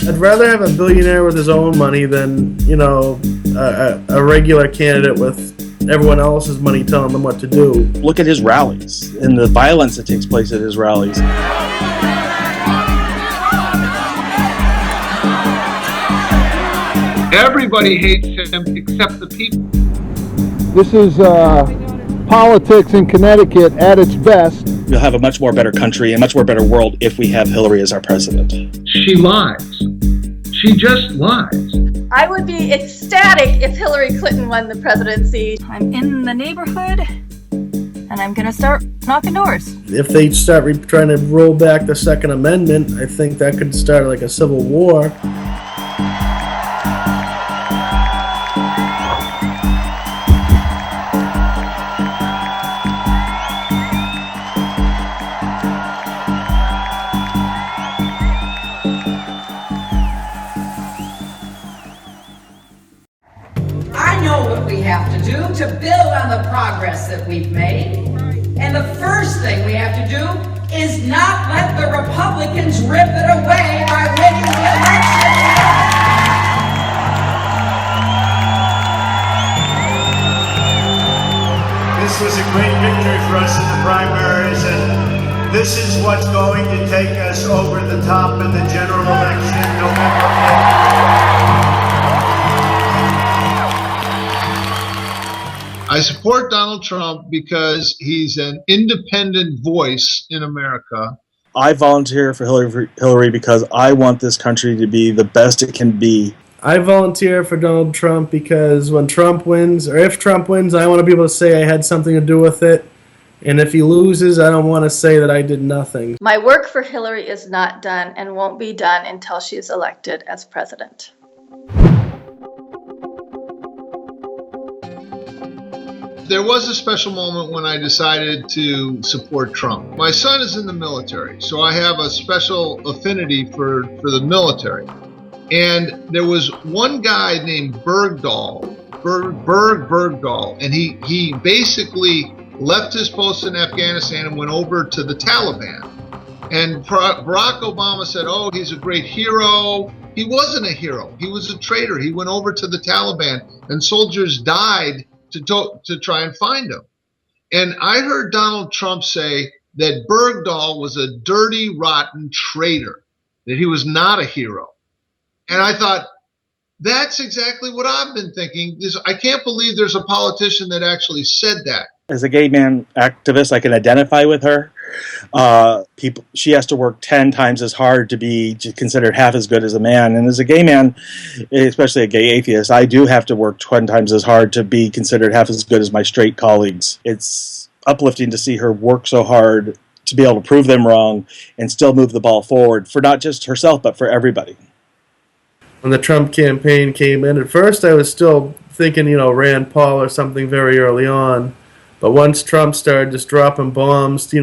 I'd rather have a billionaire with his own money than, a regular candidate with everyone else's money telling them what to do. Look at his rallies and the violence that takes place at his rallies. Everybody hates him except the people. This is politics in Connecticut at its best. We'll have a much more better country and much more better world if we have Hillary as our president. She lies. She just lies. I would be ecstatic if Hillary Clinton won the presidency. I'm in the neighborhood, and I'm going to start knocking doors. If they start trying to roll back the Second Amendment, I think that could start like a civil war. Have to do to build on the progress that we've made. And the first thing we have to do is not let the Republicans rip it away by winning the election. This was a great victory for us in the primaries, and this is what's going to take us over the top in the general election November 8th. I support Donald Trump because he's an independent voice in America. I volunteer for Hillary because I want this country to be the best it can be. I volunteer for Donald Trump because when Trump wins, or if Trump wins, I want to be able to say I had something to do with it. And if he loses, I don't want to say that I did nothing. My work for Hillary is not done and won't be done until she is elected as president. There was a special moment when I decided to support Trump. My son is in the military, so I have a special affinity for the military. And there was one guy named Bergdahl, and he basically left his post in Afghanistan and went over to the Taliban. And Barack Obama said, oh, he's a great hero. He wasn't a hero. He was a traitor. He went over to the Taliban, and soldiers died to try and find him. And I heard Donald Trump say that Bergdahl was a dirty, rotten traitor, that he was not a hero. And I thought, that's exactly what I've been thinking. I can't believe there's a politician that actually said that. As a gay man activist, I can identify with her. She has to work 10 times as hard to be considered half as good as a man. And as a gay man, especially a gay atheist, I do have to work 20 times as hard to be considered half as good as my straight colleagues. It's uplifting to see her work so hard to be able to prove them wrong and still move the ball forward for not just herself, but for everybody. When the Trump campaign came in, at first I was still thinking, Rand Paul or something very early on. But once Trump started just dropping bombs, in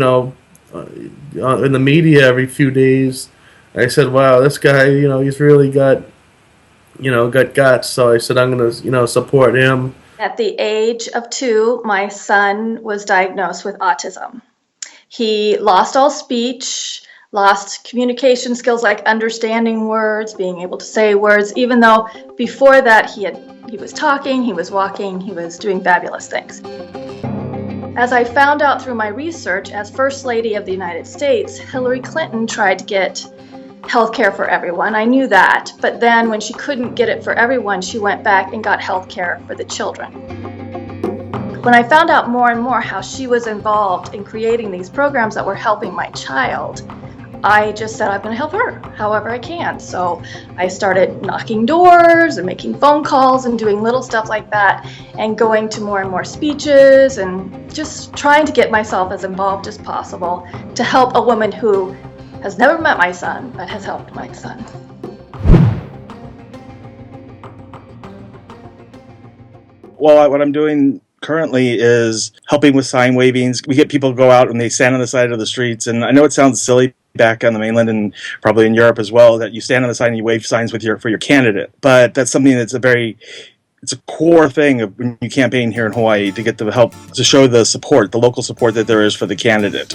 the media every few days, I said, wow, this guy, he's really got guts. So I said, I'm going to, support him. At the age of 2, my son was diagnosed with autism. He lost all speech, lost communication skills like understanding words, being able to say words, even though before that he was talking, he was walking, he was doing fabulous things. As I found out through my research, as First Lady of the United States, Hillary Clinton tried to get health care for everyone. I knew that. But then when she couldn't get it for everyone, she went back and got health care for the children. When I found out more and more how she was involved in creating these programs that were helping my child, I just said, I'm going to help her however I can. So I started knocking doors and making phone calls and doing little stuff like that and going to more and more speeches and just trying to get myself as involved as possible to help a woman who has never met my son but has helped my son. Well, what I'm doing currently is helping with sign wavings. We get people to go out and they stand on the side of the streets, and I know it sounds silly back on the mainland and probably in Europe as well, that you stand on the side and you wave signs for your candidate. But that's something that's it's a core thing of when you campaign here in Hawaii, to get the help, to show the local support that there is for the candidate.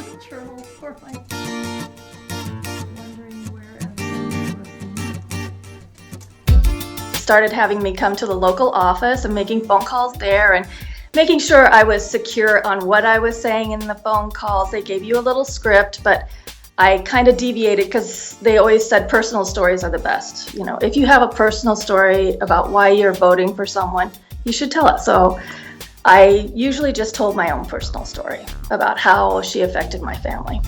started having me come to the local office and making phone calls there and making sure I was secure on what I was saying in the phone calls. They gave you a little script, but I kind of deviated because they always said personal stories are the best. You know, if you have a personal story about why you're voting for someone, you should tell it. So I usually just told my own personal story about how she affected my family.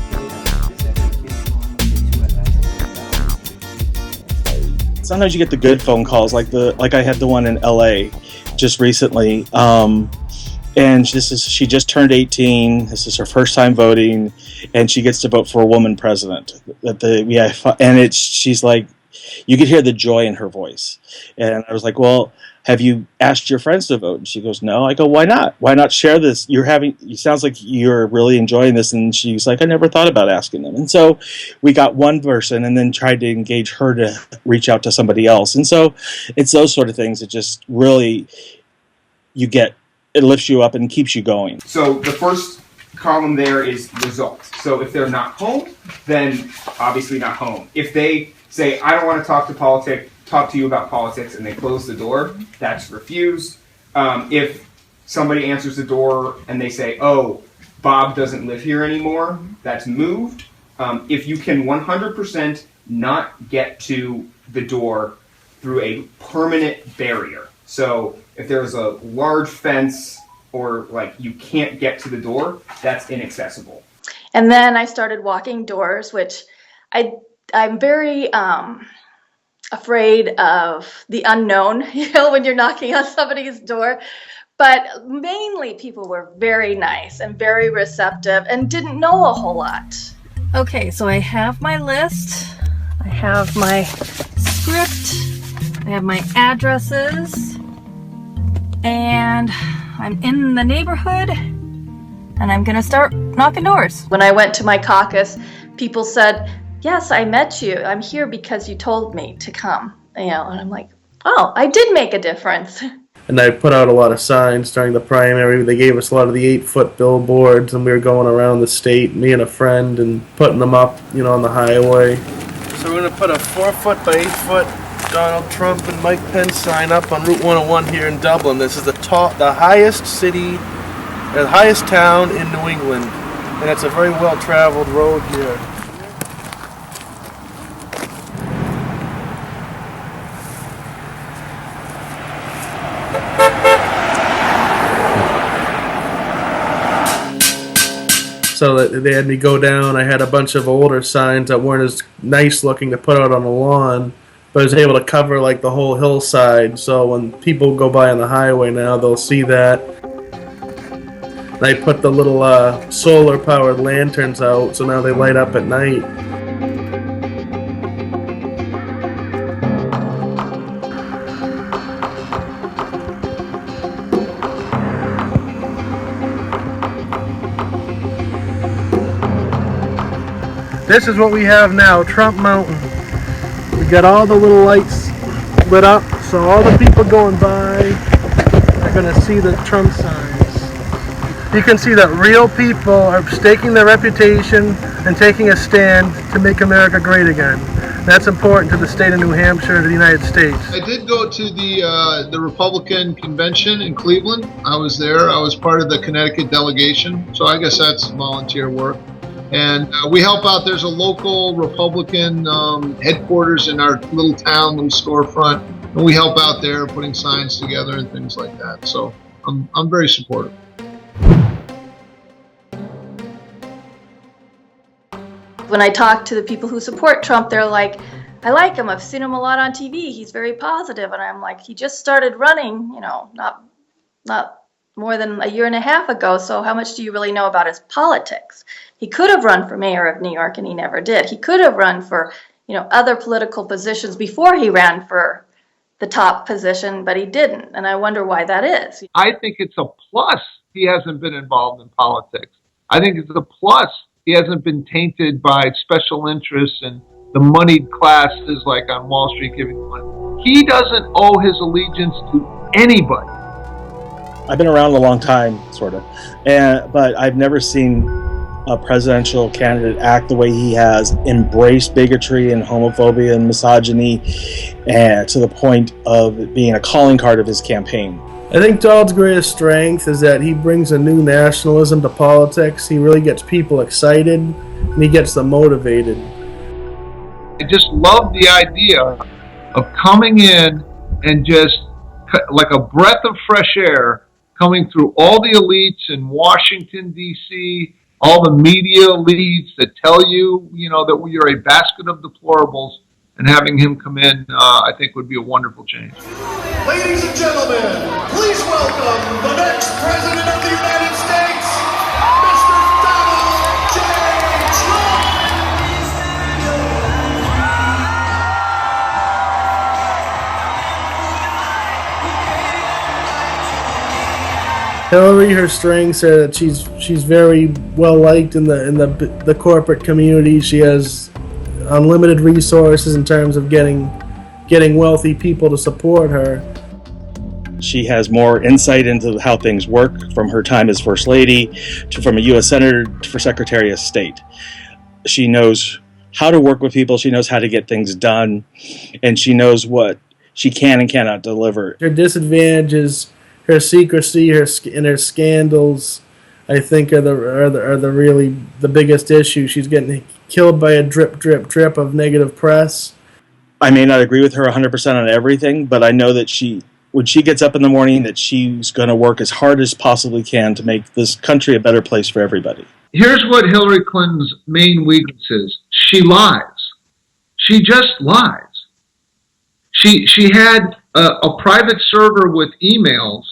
Sometimes you get the good phone calls, like I had the one in LA just recently, and she just turned 18. This is her first time voting, and she gets to vote for a woman president. She's like, you could hear the joy in her voice, and I was like, well, have you asked your friends to vote? And she goes, no. I go, why not? Why not share this? It sounds like you're really enjoying this. And she's like, I never thought about asking them. And so we got one person and then tried to engage her to reach out to somebody else. And so it's those sort of things that just really, it lifts you up and keeps you going. So the first column there is results. So if they're not home, then obviously not home. If they say, I don't want to talk to you about politics, and they close the door, that's refused. If somebody answers the door and they say, oh, Bob doesn't live here anymore, that's moved. If you can 100% not get to the door through a permanent barrier, so if there's a large fence or like you can't get to the door, that's inaccessible. And then I started walking doors, which I'm very afraid of the unknown, when you're knocking on somebody's door. But mainly people were very nice and very receptive and didn't know a whole lot. Okay, so I have my list. I have my script. I have my addresses. And I'm in the neighborhood. And I'm gonna start knocking doors. When I went to my caucus, people said, yes, I met you. I'm here because you told me to come. And I'm like, oh, I did make a difference. And I put out a lot of signs during the primary. They gave us a lot of the 8-foot billboards, and we were going around the state, me and a friend, and putting them up, on the highway. So we're going to put a 4-foot by 8-foot Donald Trump and Mike Pence sign up on Route 101 here in Dublin. This is the highest city, the highest town in New England, and it's a very well-traveled road here. So they had me go down. I had a bunch of older signs that weren't as nice looking to put out on the lawn, but I was able to cover like the whole hillside. So when people go by on the highway now, they'll see that. And I put the little solar-powered lanterns out, so now they light up at night. This is what we have now, Trump Mountain. We got all the little lights lit up, so all the people going by are going to see the Trump signs. You can see that real people are staking their reputation and taking a stand to make America great again. That's important to the state of New Hampshire and to the United States. I did go to the Republican convention in Cleveland. I was there. I was part of the Connecticut delegation, so I guess that's volunteer work. And we help out. There's a local Republican headquarters in our little town, little storefront, and we help out there putting signs together and things like that. So I'm very supportive. When I talk to the people who support Trump, they're like, I like him. I've seen him a lot on TV. He's very positive. And I'm like, he just started running, not more than a year and a half ago. So how much do you really know about his politics? He could have run for mayor of New York, and he never did. He could have run for, other political positions before he ran for the top position, but he didn't. And I wonder why that is. I think it's a plus he hasn't been involved in politics. I think it's a plus he hasn't been tainted by special interests and the moneyed classes like on Wall Street giving money. He doesn't owe his allegiance to anybody. I've been around a long time, sort of, but I've never seen a presidential candidate act the way he has, embraced bigotry and homophobia and misogyny, and to the point of it being a calling card of his campaign. I think Donald's greatest strength is that he brings a new nationalism to politics. He really gets people excited, and he gets them motivated. I just love the idea of coming in and just like a breath of fresh air coming through all the elites in Washington, D.C., all the media leads that tell you, that we are a basket of deplorables, and having him come in, I think would be a wonderful change. Ladies and gentlemen, please welcome the next President of the United States, Mr. Donald J. Trump. Hillary, her strengths are that she's very well liked in the corporate community. She has unlimited resources in terms of getting wealthy people to support her. She has more insight into how things work from her time as First Lady to from a U.S. Senator to Secretary of State. She knows how to work with people. She knows how to get things done, and she knows what she can and cannot deliver. Her disadvantages, her secrecy, and her scandals, I think are the really the biggest issue. She's getting killed by a drip of negative press. I may not agree with her 100% on everything, but I know that when she gets up in the morning, that she's going to work as hard as possibly can to make this country a better place for everybody. Here's what Hillary Clinton's main weakness is. She lies. She just lies. She had a private server with emails,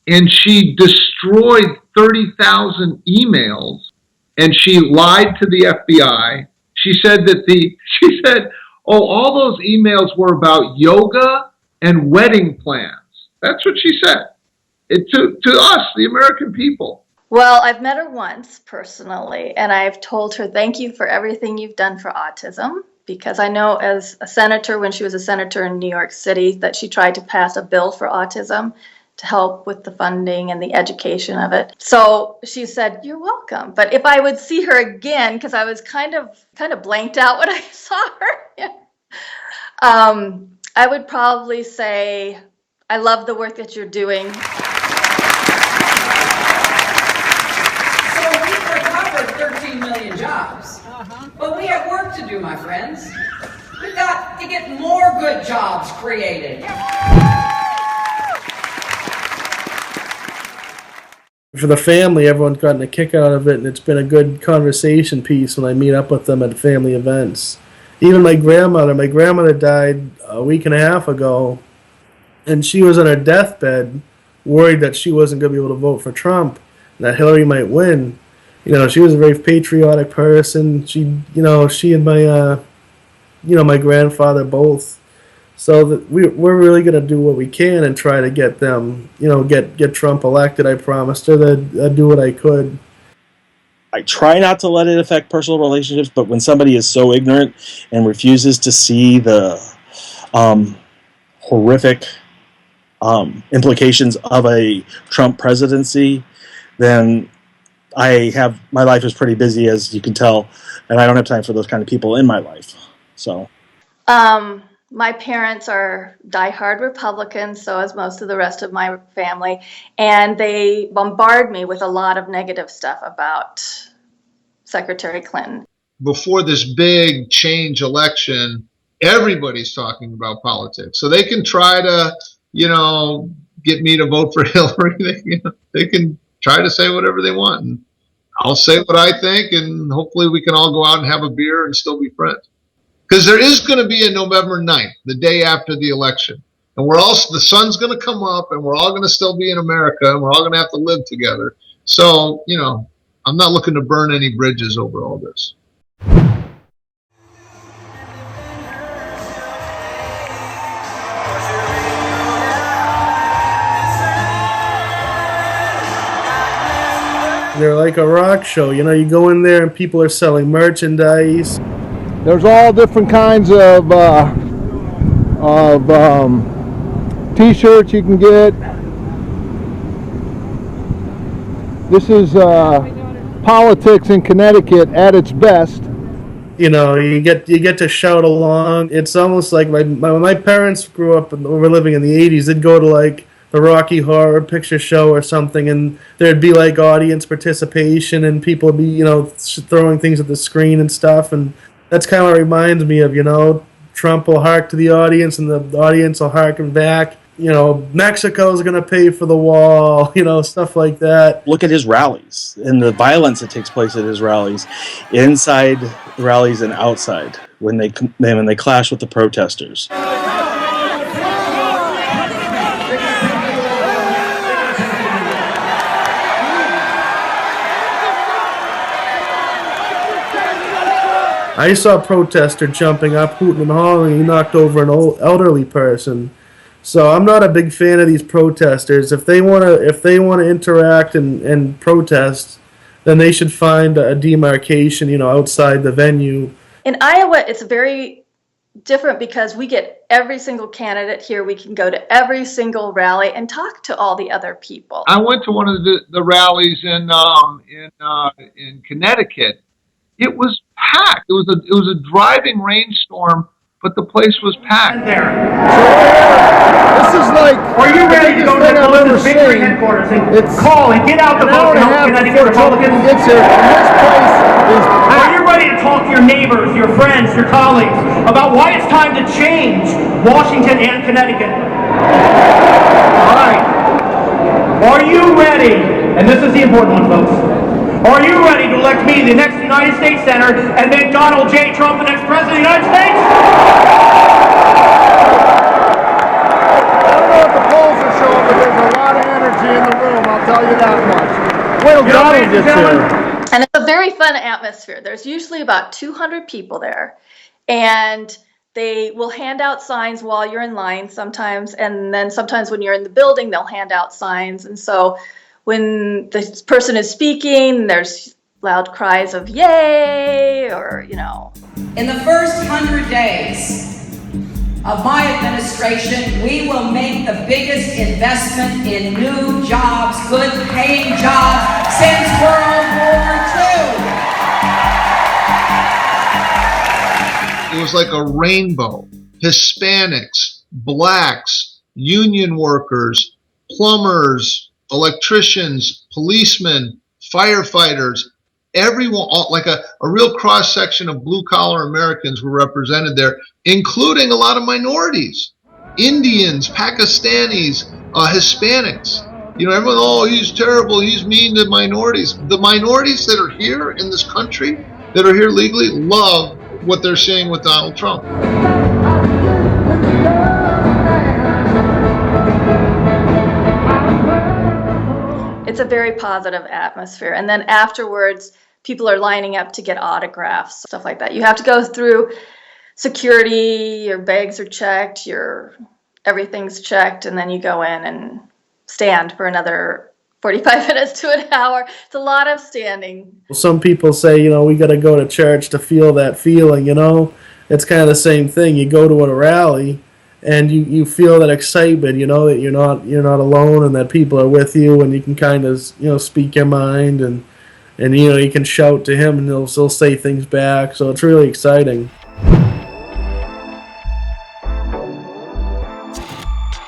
and she destroyed 30,000 emails, and she lied to the FBI. She said all those emails were about yoga and wedding plans. That's what she said. To us, the American people. Well, I've met her once personally, and I've told her thank you for everything you've done for autism, because I know as a senator, when she was a senator in New York City, that she tried to pass a bill for autism to help with the funding and the education of it. So she said, "You're welcome." But if I would see her again, because I was kind of blanked out when I saw her, I would probably say, "I love the work that you're doing." So we've recovered 13 million jobs. But we have work to do, my friends. We've got to get more good jobs created. For the family, everyone's gotten a kick out of it, and it's been a good conversation piece when I meet up with them at family events. Even my grandmother died a week and a half ago, and she was on her deathbed worried that she wasn't going to be able to vote for Trump, and that Hillary might win. She was a very patriotic person. She and my grandfather both. So we're really going to do what we can and try to get them, get Trump elected. I promised her that I'd do what I could. I try not to let it affect personal relationships, but when somebody is so ignorant and refuses to see the horrific implications of a Trump presidency, then my life is pretty busy, as you can tell, and I don't have time for those kind of people in my life. So. My parents are diehard Republicans, so is most of the rest of my family, and they bombard me with a lot of negative stuff about Secretary Clinton. Before this big change election, everybody's talking about politics. So they can try to, get me to vote for Hillary. They can try to say whatever they want. And I'll say what I think, and hopefully we can all go out and have a beer and still be friends. Because there is going to be a November 9th, the day after the election. And the sun's going to come up, and we're all going to still be in America, and we're all going to have to live together. So, I'm not looking to burn any bridges over all this. They're like a rock show. You go in there and people are selling merchandise. There's all different kinds of t-shirts you can get. This is politics in Connecticut at its best. You know, you get to shout along. It's almost like when my parents grew up and were living in the 80s, they'd go to like the Rocky Horror Picture Show or something, and there'd be like audience participation and people would be, you know, throwing things at the screen and stuff, and that's kind of what it reminds me of, you know. Trump will hark to the audience and the audience will harken back. You know, Mexico's going to pay for the wall, you know, stuff like that. Look at his rallies and the violence that takes place at his rallies, inside the rallies and outside, when they clash with the protesters. I saw a protester jumping up, hooting and hollering. He knocked over an old elderly person. So I'm not a big fan of these protesters. If they want to interact and protest, then they should find a demarcation, you know, outside the venue. In Iowa, it's very different because we get every single candidate here. We can go to every single rally and talk to all the other people. I went to one of the rallies in Connecticut. It was packed. It was a driving rainstorm, but the place was packed. This is like, are you ready to go to the Columbus victory headquarters and call and get out the vote to help Connecticut Republicans? Are you ready to talk to your neighbors, your friends, your colleagues about why it's time to change Washington and Connecticut? All right. Are you ready? And this is the important one, folks. Are you ready to elect me the next United States Senator and make Donald J. Trump the next President of the United States? I don't know what the polls are showing, but there's a lot of energy in the room, I'll tell you that much. Wait till Donald gets here. And it's a very fun atmosphere. There's usually about 200 people there, and they will hand out signs while you're in line sometimes, and then sometimes when you're in the building, they'll hand out signs. And so when the person is speaking, there's loud cries of yay, or, you know. In the first 100 days of my administration, we will make the biggest investment in new jobs, good paying jobs, since World War II. It was like a rainbow. Hispanics, blacks, union workers, plumbers, electricians, policemen, firefighters, everyone, like a real cross-section of blue-collar Americans were represented there, including a lot of minorities, Indians, Pakistanis, Hispanics. You know, everyone, oh, he's terrible, he's mean to minorities. The minorities that are here in this country, that are here legally, love what they're seeing with Donald Trump. It's a very positive atmosphere. And then afterwards, people are lining up to get autographs, stuff like that. You have to go through security, your bags are checked, everything's checked, and then you go in and stand for another 45 minutes to an hour. It's a lot of standing. Some people say, you know, we got to go to church to feel that feeling, you know. It's kind of the same thing. You go to a rally and you feel that excitement, you know, that you're not alone and that people are with you, and you can kind of, you know, speak your mind, and you know, you can shout to him and he'll say things back. So it's really exciting.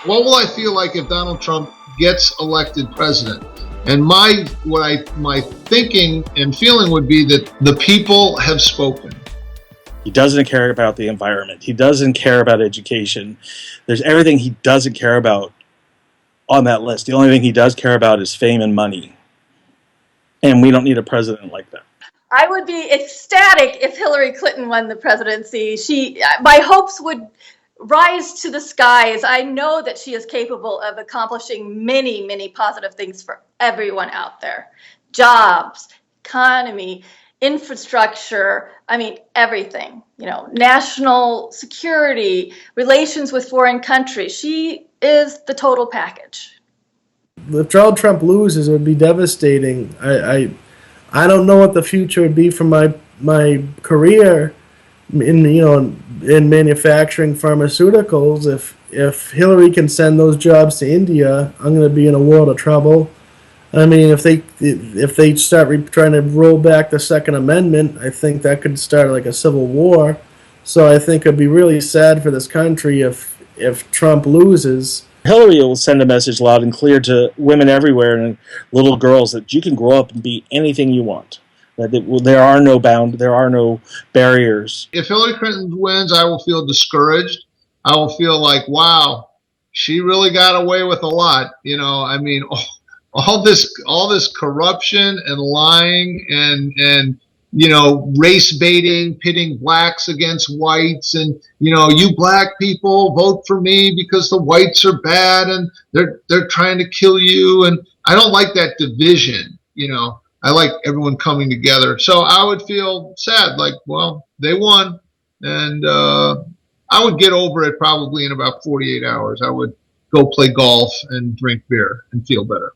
What will I feel like if Donald Trump gets elected president? And my thinking and feeling would be that the people have spoken. He doesn't care about the environment. He doesn't care about education. There's everything he doesn't care about on that list. The only thing he does care about is fame and money. And we don't need a president like that. I would be ecstatic if Hillary Clinton won the presidency. My hopes would rise to the skies. I know that she is capable of accomplishing many, many positive things for everyone out there. Jobs, economy, infrastructure, I mean, everything, you know, national security, relations with foreign countries. She is the total package. If Donald Trump loses, it would be devastating. I don't know what the future would be for my career in manufacturing pharmaceuticals. If Hillary can send those jobs to India, I'm going to be in a world of trouble. I mean, if they start trying to roll back the Second Amendment, I think that could start like a civil war. So I think it'd be really sad for this country if Trump loses. Hillary will send a message loud and clear to women everywhere and little girls that you can grow up and be anything you want. That there are no barriers. If Hillary Clinton wins, I will feel discouraged. I will feel like, wow, she really got away with a lot. You know, I mean, all this corruption and lying and you know, race baiting, pitting blacks against whites, and you know, you black people vote for me because the whites are bad and they're trying to kill you. And I don't like that division. You know, I like everyone coming together. So I would feel sad, like, well, they won, and I would get over it probably in about 48 hours. I would go play golf and drink beer and feel better.